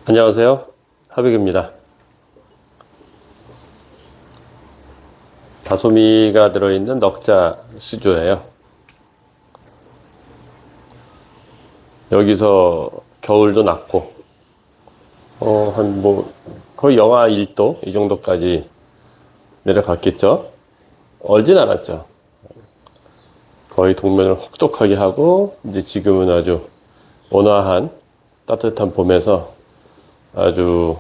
안녕하세요. 하백입니다. 다소미가 들어있는 넉자 수조예요. 여기서 겨울도 낮고, 거의 영하 1도 이 정도까지 내려갔겠죠. 얼진 않았죠. 거의 동면을 혹독하게 하고, 이제 지금은 아주 온화한 따뜻한 봄에서 아주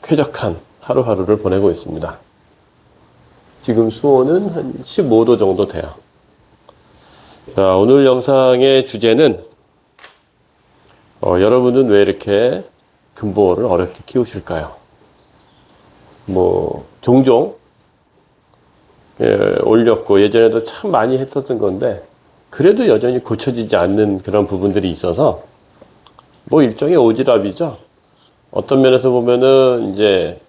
쾌적한 하루하루를 보내고 있습니다. 지금 수온은 한 15도 정도 돼요. 자, 오늘 영상의 주제는 여러분은 왜 이렇게 금붕어를 어렵게 키우실까요? 종종 올렸고 예전에도 참 많이 했었던 건데 그래도 여전히 고쳐지지 않는 그런 부분들이 있어서 일종의 오지랖이죠. 어떤 면에서 보면은 이제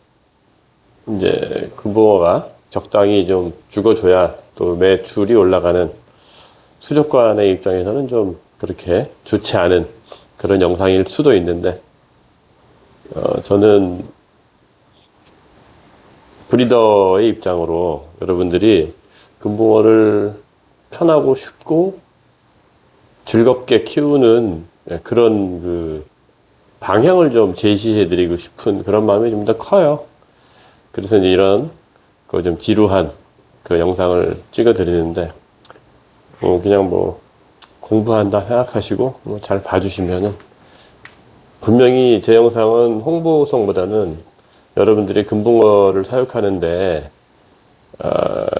금붕어가 적당히 좀 죽어줘야 또 매출이 올라가는 수족관의 입장에서는 좀 그렇게 좋지 않은 그런 영상일 수도 있는데, 저는 브리더의 입장으로 여러분들이 금붕어를 편하고 쉽고 즐겁게 키우는 그런 방향을 좀 제시해드리고 싶은 그런 마음이 좀 더 커요. 그래서 이제 이런 좀 지루한 그 영상을 찍어드리는데, 그냥 공부한다 생각하시고 잘 봐주시면은 분명히 제 영상은 홍보성보다는 여러분들이 금붕어를 사육하는데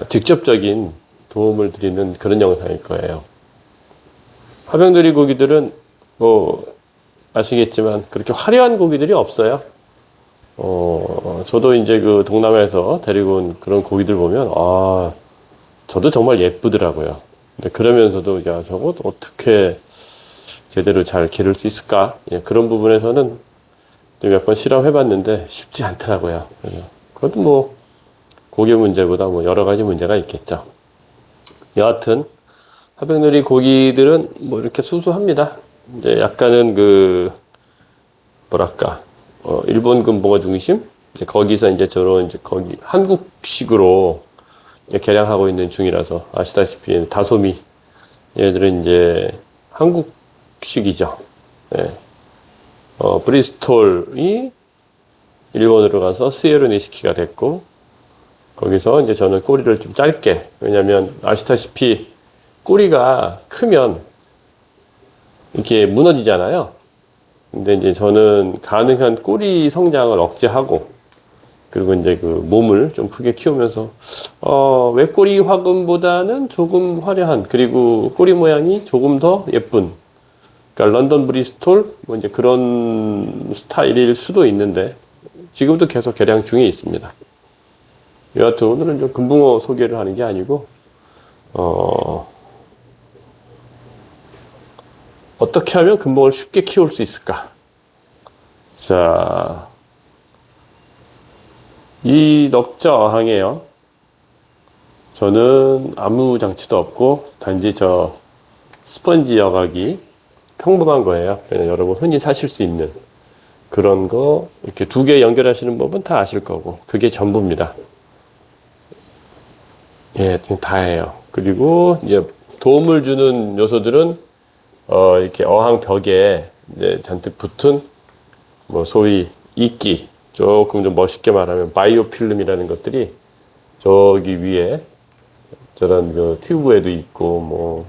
직접적인 도움을 드리는 그런 영상일 거예요. 화병들이 고기들은 아시겠지만 그렇게 화려한 고기들이 없어요. 저도 이제 동남아에서 데리고 온 그런 고기들 보면 저도 정말 예쁘더라고요. 근데 그러면서도 야, 저거 어떻게 제대로 잘 기를 수 있을까? 예, 그런 부분에서는 몇 번 실험해봤는데 쉽지 않더라고요. 그래서 그것도 고기 문제보다 여러 가지 문제가 있겠죠. 여하튼 화병놀이 고기들은 이렇게 수수합니다. 이제 약간은 일본 금붕어 중심? 이제 거기서 이제 거기 한국식으로 개량하고 있는 중이라서 아시다시피 다소미 얘들은 이제 한국식이죠. 예. 브리스톨이 일본으로 가서 스에르 니시키가 됐고, 거기서 이제 저는 꼬리를 좀 짧게, 왜냐면 아시다시피 꼬리가 크면 이렇게 무너지잖아요. 근데 이제 저는 가능한 꼬리 성장을 억제하고, 그리고 이제 몸을 좀 크게 키우면서, 외꼬리 화금보다는 조금 화려한, 그리고 꼬리 모양이 조금 더 예쁜, 그러니까 런던 브리스톨, 이제 그런 스타일일 수도 있는데, 지금도 계속 개량 중에 있습니다. 여하튼 오늘은 좀 금붕어 소개를 하는 게 아니고, 어떻게 하면 금붕어를 쉽게 키울 수 있을까? 자, 이 넉자 어항이에요. 저는 아무 장치도 없고 단지 스펀지 여과기 평범한 거예요. 그냥 여러분 흔히 사실 수 있는 그런 거 이렇게 2개 연결하시는 법은 다 아실 거고 그게 전부입니다. 예, 다예요. 그리고 이제 도움을 주는 요소들은 이렇게 어항 벽에 이제 잔뜩 붙은 소위 이끼, 조금 좀 멋있게 말하면 바이오 필름이라는 것들이 저기 위에 저런 튜브에도 있고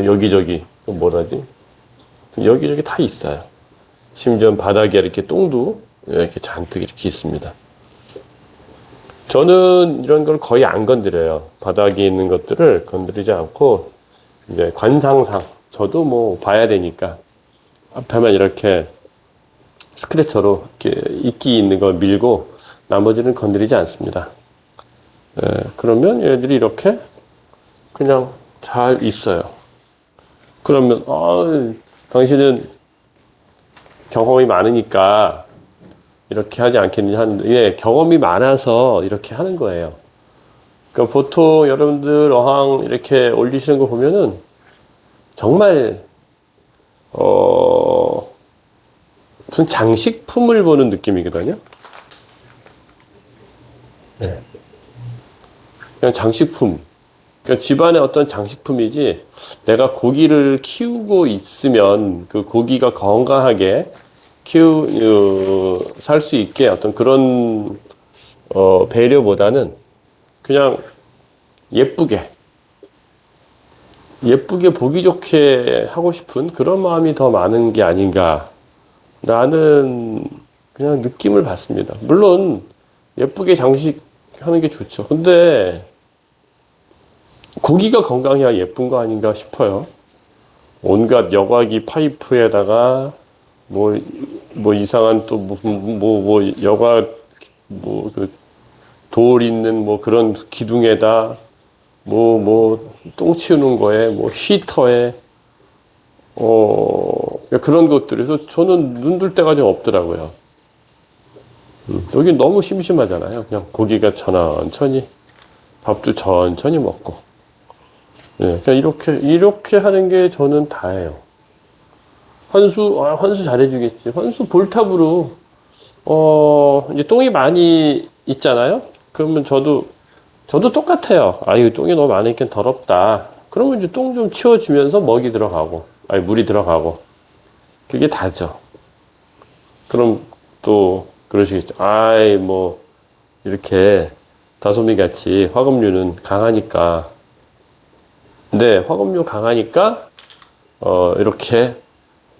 여기저기 여기저기 다 있어요. 심지어 바닥에 이렇게 똥도 이렇게 잔뜩 이렇게 있습니다. 저는 이런 걸 거의 안 건드려요. 바닥에 있는 것들을 건드리지 않고 이제 관상상 저도 봐야 되니까 앞에만 이렇게 스크래쳐로 이렇게 이끼 있는 거 밀고 나머지는 건드리지 않습니다. 그러면 얘들이 이렇게 그냥 잘 있어요. 그러면 당신은 경험이 많으니까 이렇게 하지 않겠느냐 하는데, 경험이 많아서 이렇게 하는 거예요. 그러니까 보통 여러분들 어항 이렇게 올리시는 거 보면은 정말 무슨 장식품을 보는 느낌이거든요. 네. 그냥 장식품. 그러니까 집안의 어떤 장식품이지, 내가 고기를 키우고 있으면 그 고기가 건강하게 살 수 있게 어떤 그런, 배려보다는 그냥 예쁘게 보기 좋게 하고 싶은 그런 마음이 더 많은 게 아닌가라는 그냥 느낌을 받습니다. 물론, 예쁘게 장식하는 게 좋죠. 근데, 고기가 건강해야 예쁜 거 아닌가 싶어요. 온갖 여과기 파이프에다가, 이상한 또, 여과, 돌 있는 그런 기둥에다, 똥 치우는 거에, 히터에, 그런 것들에서 저는 눈들 때가 좀 없더라고요. 여기 너무 심심하잖아요. 그냥 고기가 천천히, 밥도 천천히 먹고. 네, 그냥 이렇게 하는 게 저는 다예요. 환수 잘해주겠지. 환수 볼탑으로, 이제 똥이 많이 있잖아요? 그러면 저도 똑같아요. 아유, 똥이 너무 많으니까 더럽다. 그러면 이제 똥 좀 치워주면서 먹이 들어가고, 물이 들어가고. 그게 다죠. 그럼 또, 그러시겠죠. 이렇게 다솜이 같이 화금류는 강하니까. 근데 화금류 강하니까, 이렇게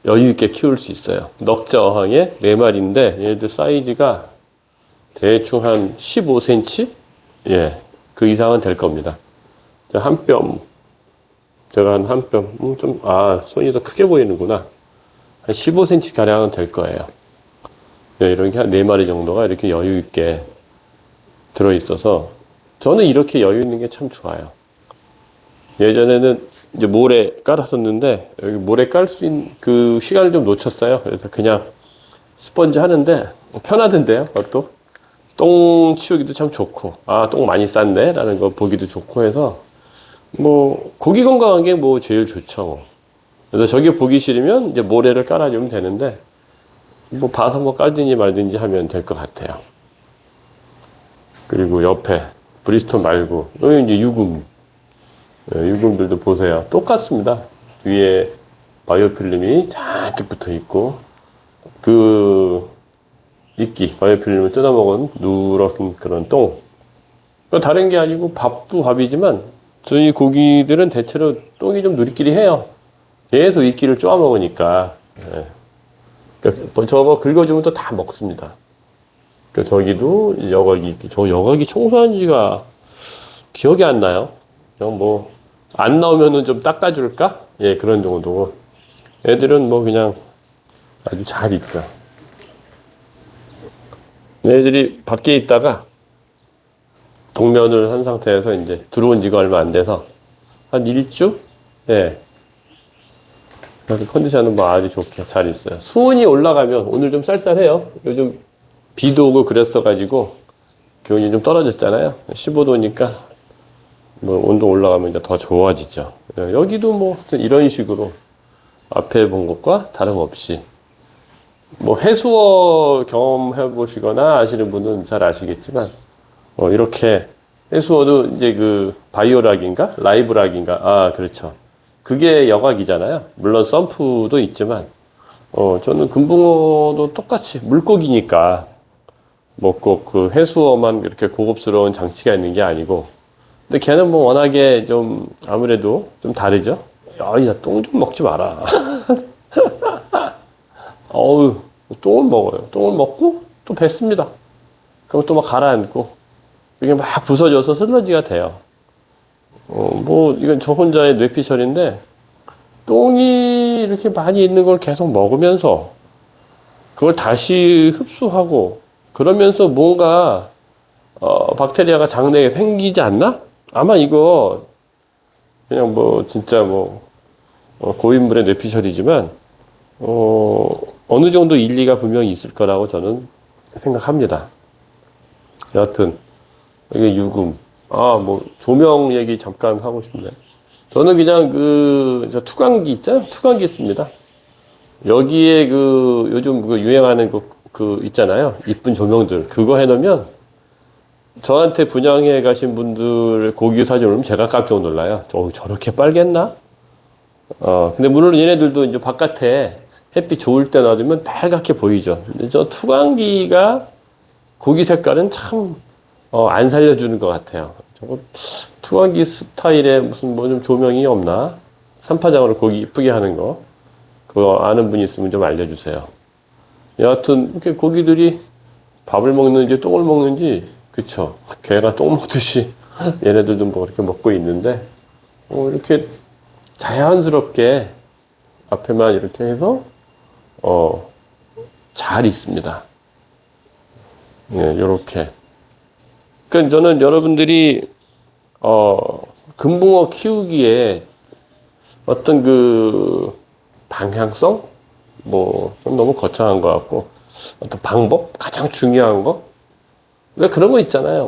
여유있게 키울 수 있어요. 넉자어항에 4마리인데, 얘들 사이즈가 대충 한 15cm? 예. 그 이상은 될 겁니다. 한 뼘. 제가 한 뼘. 손이 더 크게 보이는구나. 한 15cm 가량은 될 거예요. 네, 이렇게 한 4마리 정도가 이렇게 여유있게 들어있어서, 저는 이렇게 여유있는 게 참 좋아요. 예전에는 이제 모래 깔았었는데, 여기 모래 깔 수 있는 그 시간을 좀 놓쳤어요. 그래서 그냥 스펀지 하는데, 편하던데요, 그것도. 똥 치우기도 참 좋고, 똥 많이 쌌네? 라는 거 보기도 좋고 해서, 고기 건강한 게 제일 좋죠. 그래서 저게 보기 싫으면 이제 모래를 깔아주면 되는데, 봐서 깔든지 말든지 하면 될 것 같아요. 그리고 옆에, 브리스톤 말고, 여기 이제 유금. 유금들도 보세요. 똑같습니다. 위에 바이오필름이 잔뜩 붙어 있고, 이끼, 바이오필름을 뜯어먹은 누런 그런 똥. 다른 게 아니고 밥도 밥이지만, 저희 고기들은 대체로 똥이 좀 누리끼리 해요. 계속 이끼를 쪼아먹으니까. 예. 그러니까 저거 긁어주면 또 다 먹습니다. 저기도 여과기, 저 여과기 청소한 지가 기억이 안 나요. 그냥 안 나오면은 좀 닦아줄까? 예, 그런 정도. 애들은 그냥 아주 잘 있죠. 애들이 밖에 있다가 동면을 한 상태에서 이제 들어온 지가 얼마 안 돼서 한 일주? 예. 그래서 컨디션은 아주 좋게 잘 있어요. 수온이 올라가면 오늘 좀 쌀쌀해요. 요즘 비도 오고 그랬어가지고 기온이 좀 떨어졌잖아요. 15도니까 온도 올라가면 이제 더 좋아지죠. 여기도 이런 식으로 앞에 본 것과 다름없이 해수어 경험해 보시거나 아시는 분은 잘 아시겠지만 이렇게 해수어도 이제 바이오락인가 라이브락인가 그렇죠. 그게 여각이잖아요. 물론 썬프도 있지만 저는 금붕어도 똑같이 물고기니까 꼭 해수어만 이렇게 고급스러운 장치가 있는 게 아니고, 근데 걔는 워낙에 좀 아무래도 좀 다르죠. 야, 똥 좀 먹지 마라. 똥을 먹어요. 똥을 먹고 또 뱉습니다. 그럼 또 가라앉고 이게 부서져서 슬러지가 돼요. 이건 저 혼자의 뇌피셜인데, 똥이 이렇게 많이 있는 걸 계속 먹으면서 그걸 다시 흡수하고 그러면서 뭔가 박테리아가 장내에 생기지 않나? 아마 이거 그냥 진짜 고인물의 뇌피셜이지만 어느 정도 일리가 분명히 있을 거라고 저는 생각합니다. 여하튼 이게 유금. 조명 얘기 잠깐 하고 싶네. 저는 그냥 저 투광기 있잖아요? 투광기 씁니다. 여기에 그 요즘 그 유행하는 그 있잖아요. 이쁜 조명들. 그거 해놓으면 저한테 분양해 가신 분들 고기 사진 올리면 제가 깜짝 놀라요. 저렇게 빨겠나? 근데 물론 얘네들도 이제 바깥에 햇빛 좋을 때 놔두면 빨갛게 보이죠. 근데 저 투광기가 고기 색깔은 참, 안 살려주는 것 같아요. 저거 투광기 스타일의 무슨 뭐 좀 조명이 없나? 삼파장으로 고기 이쁘게 하는 거. 그거 아는 분이 있으면 좀 알려주세요. 여하튼, 이렇게 고기들이 밥을 먹는지 똥을 먹는지, 그쵸. 개가 똥 먹듯이 얘네들도 뭐 이렇게 먹고 있는데, 이렇게 자연스럽게 앞에만 이렇게 해서, 잘 있습니다. 네, 요렇게. 그러니까 저는 여러분들이, 금붕어 키우기에 어떤 그 방향성? 좀 너무 거창한 것 같고, 어떤 방법? 가장 중요한 거? 왜 그런 거 있잖아요.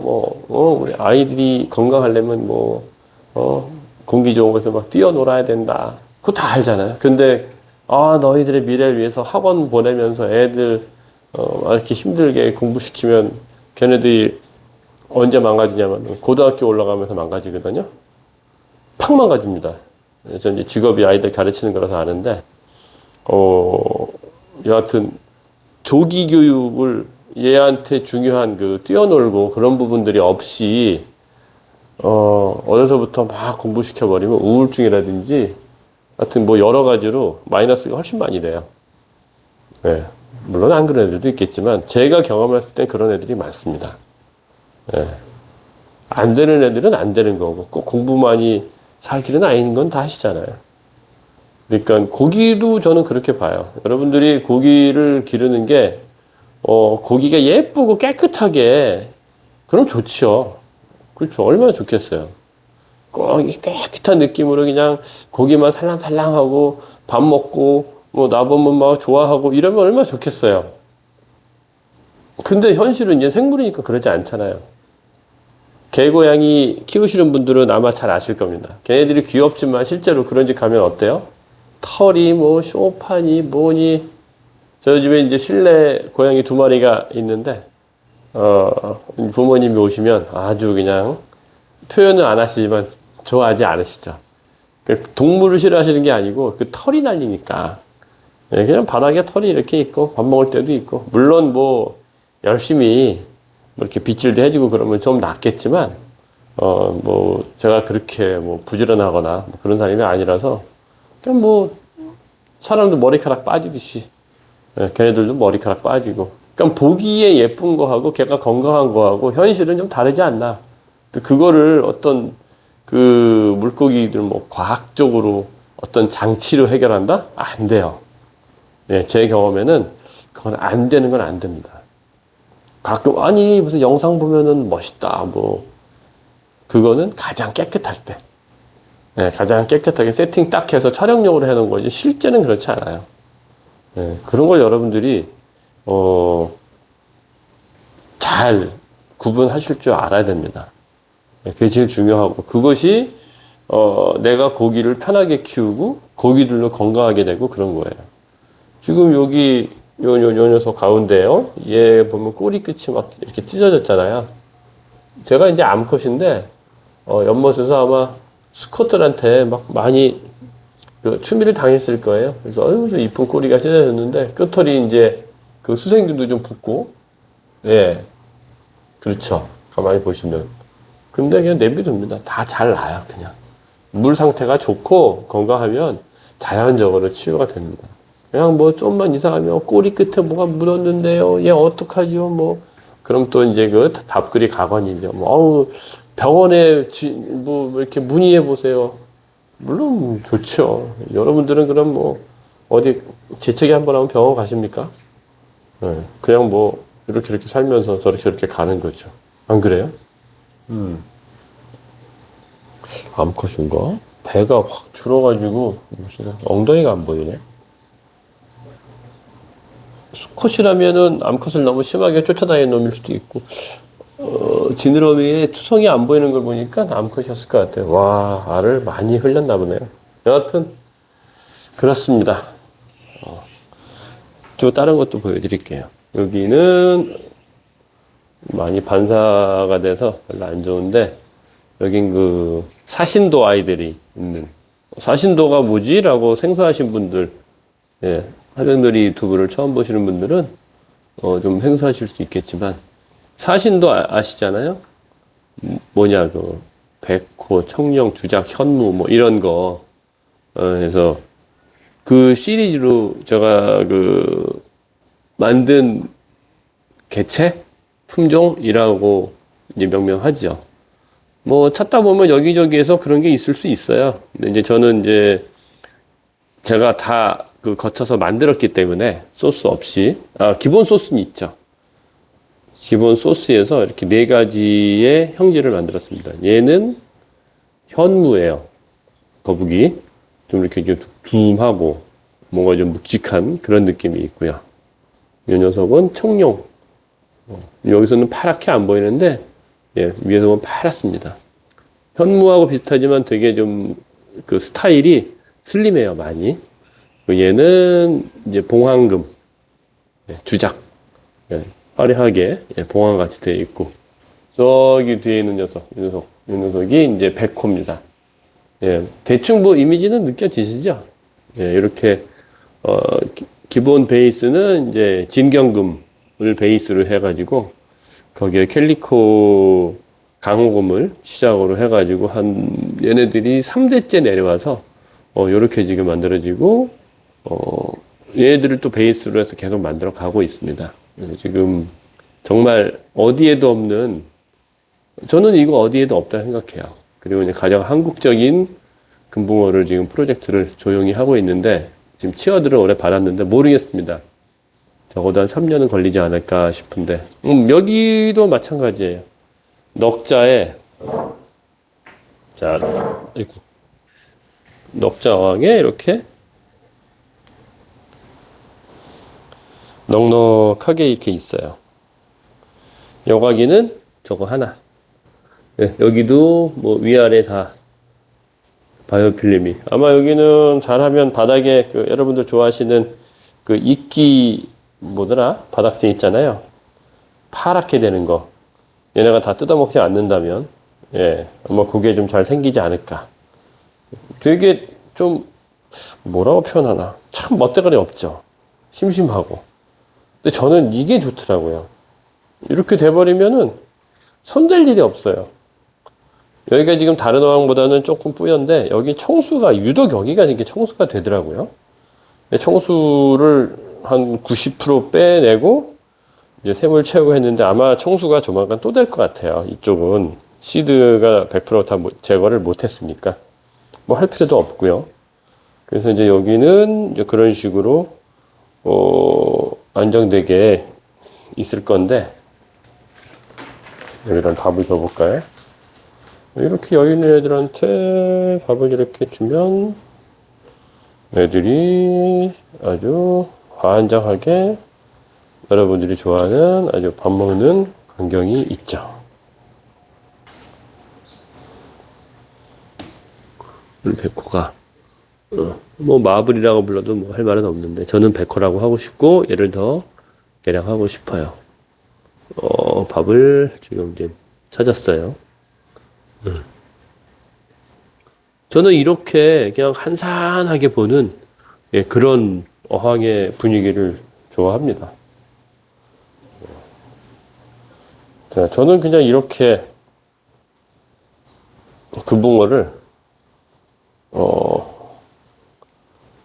우리 아이들이 건강하려면 공기 좋은 곳에서 막 뛰어놀아야 된다. 그거 다 알잖아요. 근데, 너희들의 미래를 위해서 학원 보내면서 애들, 이렇게 힘들게 공부시키면 걔네들이 언제 망가지냐면 고등학교 올라가면서 망가지거든요. 팍 망가집니다. 저 이제 직업이 아이들 가르치는 거라서 아는데, 여하튼 조기 교육을 얘한테 중요한 그 뛰어놀고 그런 부분들이 없이 어려서부터 막 공부시켜버리면 우울증이라든지 하여튼 여러 가지로 마이너스가 훨씬 많이 돼요. 네. 물론 안 그런 애들도 있겠지만 제가 경험했을 땐 그런 애들이 많습니다. 네. 안 되는 애들은 안 되는 거고 꼭 공부만이 살 길은 아닌 건 다 아시잖아요. 그러니까 고기도 저는 그렇게 봐요. 여러분들이 고기를 기르는 게 고기가 예쁘고 깨끗하게 그럼 좋죠. 그렇죠. 얼마나 좋겠어요. 꼭 깨끗한 느낌으로 그냥 고기만 살랑살랑하고 밥 먹고 나보면 막 좋아하고 이러면 얼마나 좋겠어요. 근데 현실은 이제 생물이니까 그러지 않잖아요. 개, 고양이 키우시는 분들은 아마 잘 아실 겁니다. 걔네들이 귀엽지만 실제로 그런 집 가면 어때요? 털이 쇼파니 뭐니. 저희 집에 이제 실내 고양이 2마리가 있는데 부모님이 오시면 아주 그냥 표현은 안 하시지만 좋아하지 않으시죠. 동물을 싫어하시는 게 아니고 그 털이 날리니까 그냥 바닥에 털이 이렇게 있고 밥 먹을 때도 있고 물론 열심히 이렇게 빗질도 해주고 그러면 좀 낫겠지만 제가 그렇게 부지런하거나 그런 사람이 아니라서 그냥 사람도 머리카락 빠지듯이 걔네들도 머리카락 빠지고 그러니까 보기에 예쁜 거하고 걔가 건강한 거하고 현실은 좀 다르지 않나. 그거를 어떤 그 물고기들 과학적으로 어떤 장치로 해결한다? 안 돼요. 네, 제 경험에는 그건 안 되는 건 안 됩니다. 가끔 무슨 영상 보면은 멋있다 그거는 가장 깨끗할 때 가장 깨끗하게 세팅 딱 해서 촬영용으로 해놓은 거지 실제는 그렇지 않아요. 그런 걸 여러분들이 잘 구분하실 줄 알아야 됩니다. 그게 제일 중요하고 그것이 내가 고기를 편하게 키우고 고기들로 건강하게 되고 그런 거예요. 지금 여기 요 녀석 가운데요. 얘 보면 꼬리 끝이 막 이렇게 찢어졌잖아요. 제가 이제 암컷인데 연못에서 아마 수컷들한테 막 많이 추미를 당했을 거예요. 그래서 저 이쁜 꼬리가 찢어졌는데 끝털이 이제 그 수생균도 좀 붙고 그렇죠. 가만히 보시면 근데 그냥 내비둡니다. 다 잘 나요. 그냥 물 상태가 좋고 건강하면 자연적으로 치유가 됩니다. 그냥 좀만 이상하면 꼬리 끝에 뭐가 묻었는데요. 얘 어떡하죠? 그럼 또 이제 그 답글이 가관이죠. 병원에 이렇게 문의해 보세요. 물론 좋죠. 여러분들은 그럼 어디 재채기 한번 하면 병원 가십니까? 그냥 이렇게 살면서 저렇게 가는 거죠. 안 그래요? 암컷인가? 배가 확 줄어가지고 엉덩이가 안 보이네. 수컷이라면은 암컷을 너무 심하게 쫓아다니는 놈일 수도 있고 지느러미에 투성이 안 보이는 걸 보니까 암컷이었을 것 같아요. 와, 알을 많이 흘렸나 보네요. 여하튼 그렇습니다. 또 다른 것도 보여드릴게요. 여기는 많이 반사가 돼서 별로 안 좋은데, 여긴 그 사신도 아이들이 있는, 사신도가 뭐지? 라고 생소하신 분들, 예, 하정들이 유튜브를 처음 보시는 분들은 좀 생소하실 수 있겠지만, 사신도 아시잖아요? 뭐냐, 그 백호, 청령, 주작, 현무 뭐 이런 거. 그래서 그 시리즈로 제가 그 만든 개체 품종이라고 이제 명명하죠. 뭐 찾다 보면 여기저기에서 그런 게 있을 수 있어요. 근데 이제 저는 이제 제가 다 그 거쳐서 만들었기 때문에 소스 없이, 기본 소스는 있죠. 기본 소스에서 이렇게 네 가지의 형질을 만들었습니다. 얘는 현무예요. 거북이. 좀 이렇게 둠하고 뭔가 좀 묵직한 그런 느낌이 있고요. 이 녀석은 청룡. 여기서는 파랗게 안 보이는데, 예, 위에서 보면 파랗습니다. 현무하고 비슷하지만 되게 좀 그 스타일이 슬림해요, 많이. 얘는 이제 봉황금, 예, 주작. 예, 화려하게, 예, 봉황같이 되어 있고, 저기 뒤에 있는 이 녀석이 이제 백호입니다. 예, 대충 뭐 이미지는 느껴지시죠? 예, 이렇게, 기본 베이스는 이제 진경금을 베이스로 해가지고, 거기에 캘리코 강호금을 시작으로 해가지고, 얘네들이 3대째 내려와서, 요렇게 지금 만들어지고, 얘네들을 또 베이스로 해서 계속 만들어 가고 있습니다. 지금 정말 어디에도 없는, 저는 이거 어디에도 없다 생각해요. 그리고 이제 가장 한국적인 금붕어를 지금 프로젝트를 조용히 하고 있는데, 지금 치어들을 오래 받았는데 모르겠습니다. 적어도 한 3년은 걸리지 않을까 싶은데, 여기도 마찬가지예요. 넉자에, 자, 아이고, 넉자왕에 이렇게 넉넉하게 이렇게 있어요. 여과기는 저거 하나. 네, 여기도 뭐 위아래 다 바이오필름이. 아마 여기는 잘하면 바닥에 그 여러분들 좋아하시는 그 이끼 뭐더라? 바닥재 있잖아요. 파랗게 되는 거. 얘네가 다 뜯어먹지 않는다면, 예, 아마 그게 좀 잘 생기지 않을까. 되게 좀 뭐라고 표현하나? 참 멋대가리 없죠. 심심하고. 근데 저는 이게 좋더라고요. 이렇게 돼버리면은 손댈 일이 없어요. 여기가 지금 다른 어항보다는 조금 뿌연데, 여기 청수가, 유독 여기가 이게 청수가 되더라고요. 청수를 한 90% 빼내고, 이제 샘을 채우고 했는데, 아마 청수가 조만간 또 될 것 같아요. 이쪽은 시드가 100%다 제거를 못 했으니까. 뭐 할 필요도 없고요. 그래서 이제 여기는 이제 그런 식으로, 안정되게 있을 건데, 여기다 밥을 줘볼까요? 이렇게 여유 있는 애들한테 밥을 이렇게 주면 애들이 아주 환장하게 여러분들이 좋아하는 아주 밥 먹는 광경이 있죠. 우리 백호가 뭐 마블이라고 불러도 뭐 할 말은 없는데, 저는 백호라고 하고 싶고 얘를 더 개량하고 싶어요. 밥을 지금 이제 찾았어요. 저는 이렇게 그냥 한산하게 보는, 예, 그런 어항의 분위기를 좋아합니다. 자, 저는 그냥 이렇게 금붕어를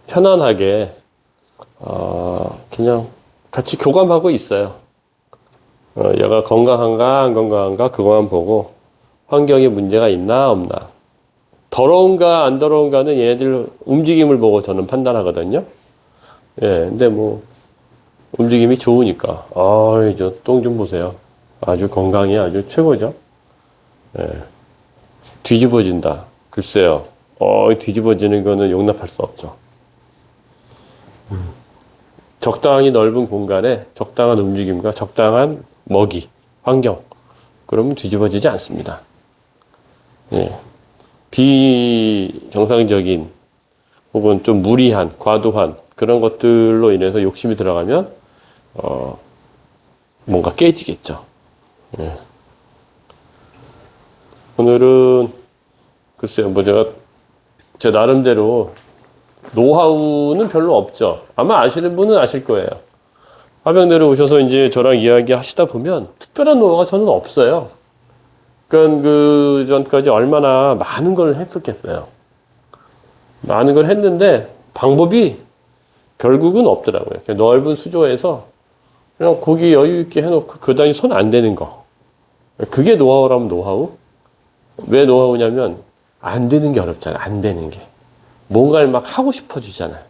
편안하게 그냥 같이 교감하고 있어요. 얘가 건강한가 안 건강한가 그거만 보고 환경에 문제가 있나 없나, 더러운가 안 더러운가는 얘네들 움직임을 보고 저는 판단하거든요. 예, 근데 뭐 움직임이 좋으니까, 저 똥 좀 보세요. 아주 건강이 아주 최고죠. 예. 뒤집어진다. 글쎄요. 뒤집어지는 거는 용납할 수 없죠. 적당히 넓은 공간에 적당한 움직임과 적당한 먹이, 환경, 그러면 뒤집어지지 않습니다. 예. 비정상적인 혹은 좀 무리한, 과도한 그런 것들로 인해서 욕심이 들어가면 뭔가 깨지겠죠. 예. 오늘은 글쎄요, 뭐 제 나름대로 노하우는 별로 없죠. 아마 아시는 분은 아실 거예요. 화병대로 오셔서 이제 저랑 이야기 하시다 보면 특별한 노하우가 저는 없어요. 그러니까 그 전까지 얼마나 많은 걸 했었겠어요. 많은 걸 했는데 방법이 결국은 없더라고요. 그냥 넓은 수조에서 그냥 고기 여유 있게 해놓고 그다음에 손 안 대는 거. 그게 노하우라면 노하우? 왜 노하우냐면 안 되는 게 어렵잖아. 안 되는 게. 뭔가를 막 하고 싶어지잖아.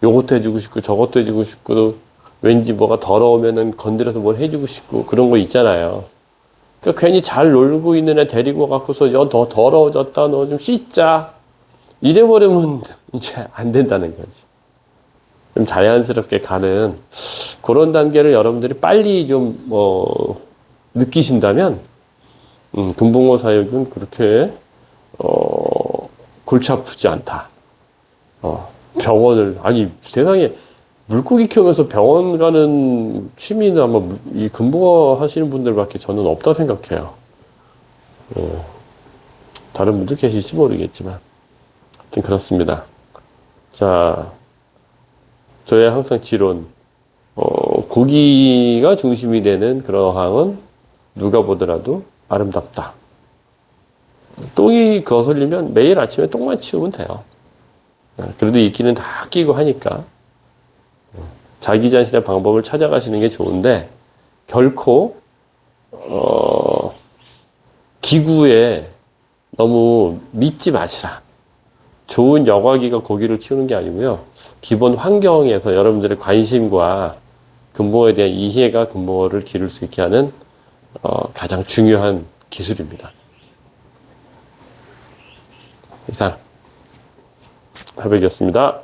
요것도 해주고 싶고 저것도 해주고 싶고 왠지 뭐가 더러우면은 건드려서 뭘 해주고 싶고 그런 거 있잖아요. 그러니까 괜히 잘 놀고 있는 애 데리고 갖고서 야, 더 더러워졌다. 너 좀 씻자. 이래버리면 이제 안 된다는 거지. 좀 자연스럽게 가는 그런 단계를 여러분들이 빨리 좀 느끼신다면 금붕어 사육은 그렇게 골치 아프지 않다. 병원을 아니 세상에 물고기 키우면서 병원 가는 취미는 아마 이 금붕어 하시는 분들밖에 저는 없다 생각해요. 다른 분들 계실지 모르겠지만 하여튼 그렇습니다. 자, 저의 항상 지론 고기가 중심이 되는 그런 어항은 누가 보더라도 아름답다. 똥이 거슬리면 매일 아침에 똥만 치우면 돼요. 그래도 이끼는 다 끼고 하니까 자기 자신의 방법을 찾아가시는 게 좋은데 결코 기구에 너무 믿지 마시라. 좋은 여과기가 고기를 키우는 게 아니고요. 기본 환경에서 여러분들의 관심과 금붕어에 대한 이해가 금붕어를 기를 수 있게 하는 가장 중요한 기술입니다. 이상 화백이었습니다.